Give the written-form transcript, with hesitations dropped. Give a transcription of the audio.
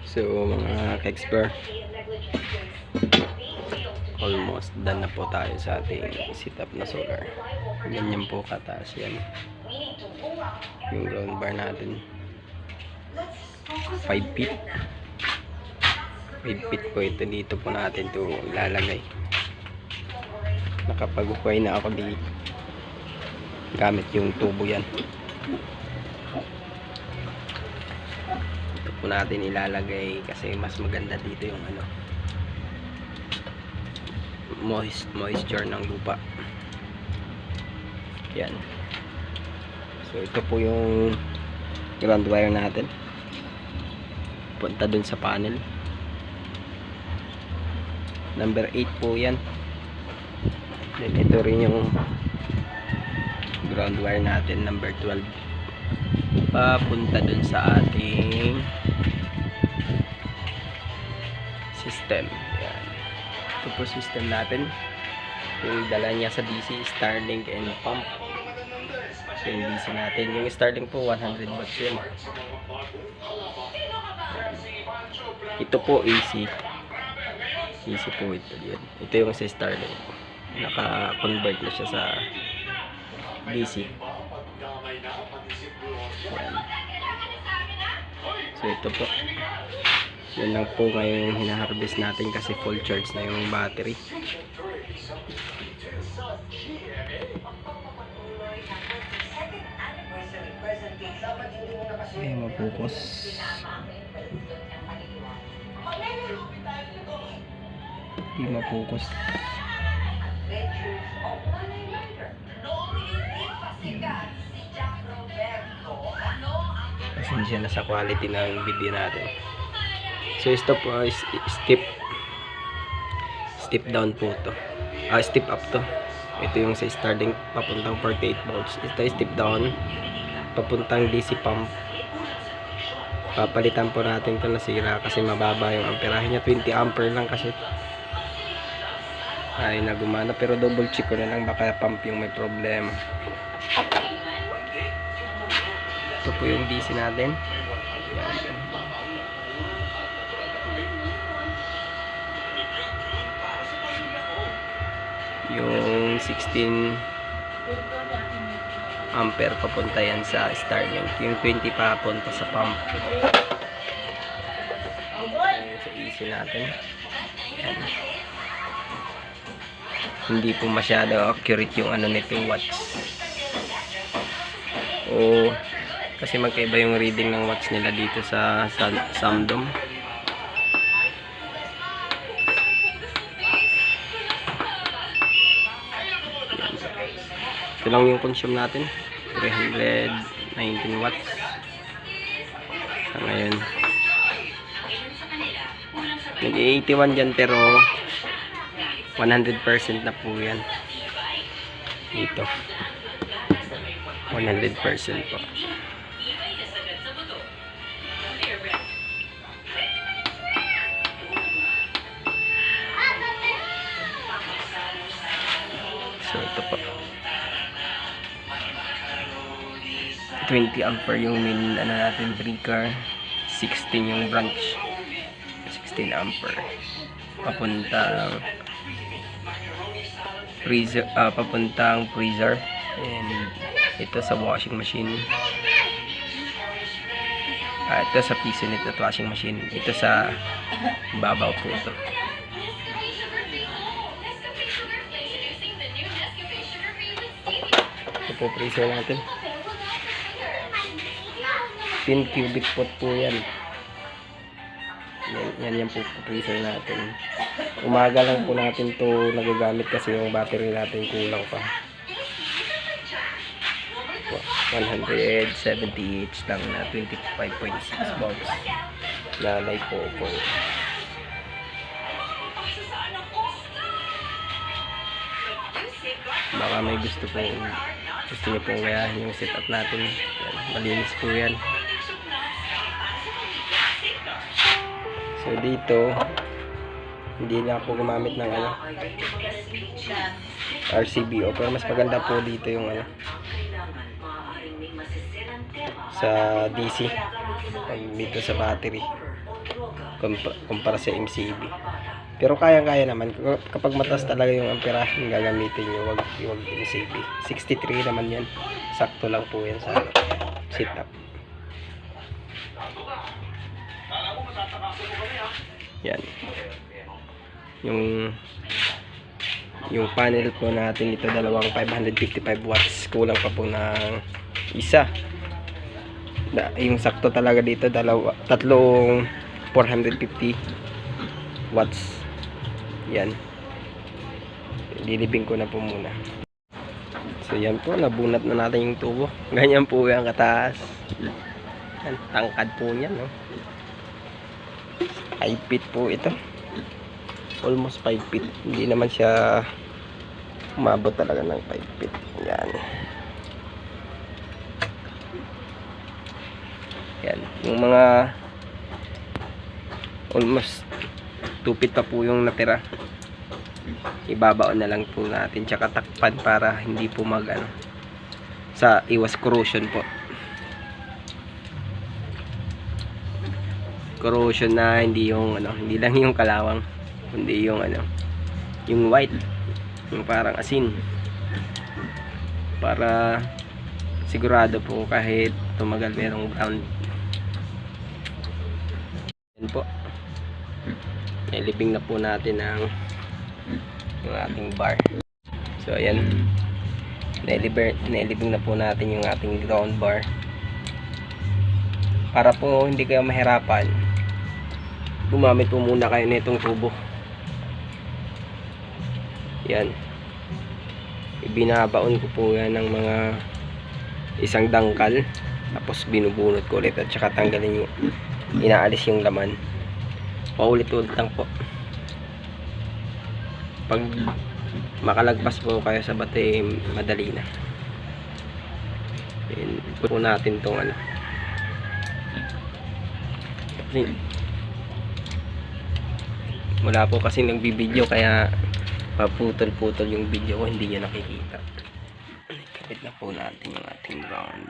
So mga ka-explore, almost done na po tayo sa ating setup na solar. Ganyan po kataas yan yung ground bar natin, 5 feet. 5 feet po ito. Dito po natin ito ilalagay. Nakapag-upay na ako dito gamit yung tubo yan. Ito po natin ilalagay kasi mas maganda dito yung ano, moisture ng lupa. Yan. So ito po yung ground wire natin, punta dun sa panel. Number 8 po yan. Then ito rin yung ground wire natin, number 12, papunta dun sa ating system. Yan. Ito po system natin, yung dala niya sa DC, Starlink and pump. Yung DC natin, yung Starlink po 100 watts yun. Ito po AC po ito yan. Ito yung sa Starlink, naka-convert na siya sa DC. Yan. So ito po, yun lang po ngayon hinaharvest natin kasi full charge na yung battery. Okay, mapokus. Hindi mapokus. Pasensya na sa quality ng video natin. So step down po to. Step up to. Ito yung sa Starlink papuntang 48 volts. Ito step down papuntang DC pump. Papalitan po natin ito, nasira kasi mababa yung amperahe niya, 20 ampere lang kasi. Ay na gumana, pero double check ko na lang, baka pump yung may problema. Ito po yung DC natin. Yan. Yung 16 ampere papunta yan sa Starlink, yung 20 papunta sa pump. Sa AC natin. Yan. Hindi po masyado accurate yung ano nito, watts. Kasi magkaiba yung reading ng watts nila dito sa Samdom. Ito lang yung consume natin, 319 watts sa ngayon. Nag-81 dyan pero 100% na po yan dito, 100% po. So ito po, 20 ampere yung main ano natin, breaker, 16 yung branch, 16 ampere papuntang freezer, papuntang freezer, and ito sa washing machine. Ito sa piso nito at washing machine, ito sa babaw po ito. Ito po freezer natin, 10 cubic foot po yan. Yan po freezer natin. Umaga lang po natin to nagagamit kasi yung battery natin kulang pa. 170H lang na 25.6 volts na LiPo po. Baka may gusto niyo pong gayahin yung setup natin. Yan, malinis po yan. So dito hindi na ako gumamit ng ano, RCBO, pero mas maganda po dito yung ano, sa DC pag dito sa battery. kumpara sa MCB. Pero kaya-kaya naman. Kapag mataas talaga yung amperahe yung gagamitin nyo, wag MCB. 63 naman yan. Sakto lang po yan sa sit-up. Yan. Yung panel po natin ito, dalawang 555 watts. Kulang pa po ng isa. Yung sakto talaga dito, tatlong 450 watts. Yan. Lilibing ko na po muna. So yan po, nabunat na natin yung tubo. Ganyan po yung kataas. Yan, tangkad po yan, no? 5 feet po ito. Almost 5 feet. Hindi naman siya umabot talaga ng 5 feet. Yan. Yan. Yung mga almost 2 feet pa po yung natira. Ibabaon na lang po natin. Tsaka takpan para hindi po sa iwas corrosion po. Corrosion na hindi yung hindi lang yung kalawang, kundi yung yung white, yung parang asin, para sigurado po kahit tumagal merong brown. Yan po, nilibing na po natin yung ating bar. So ayan, nilibing na po natin yung ating ground bar para po hindi kayo mahirapan. Gumamit po muna kayo nitong tubo. Yan. Ibinabaon ko po yan ng mga isang dangkal. Tapos binubunot ko ulit at saka tanggalin yung inaalis yung laman. Paulit-ulit lang po. Pag makalagpas po kayo sa bate, madali na. Yan. Po natin tong wala po kasi nagbibideo kaya paputol-putol yung video ko, hindi nyo nakikita. Kapit na po natin yung ating ground.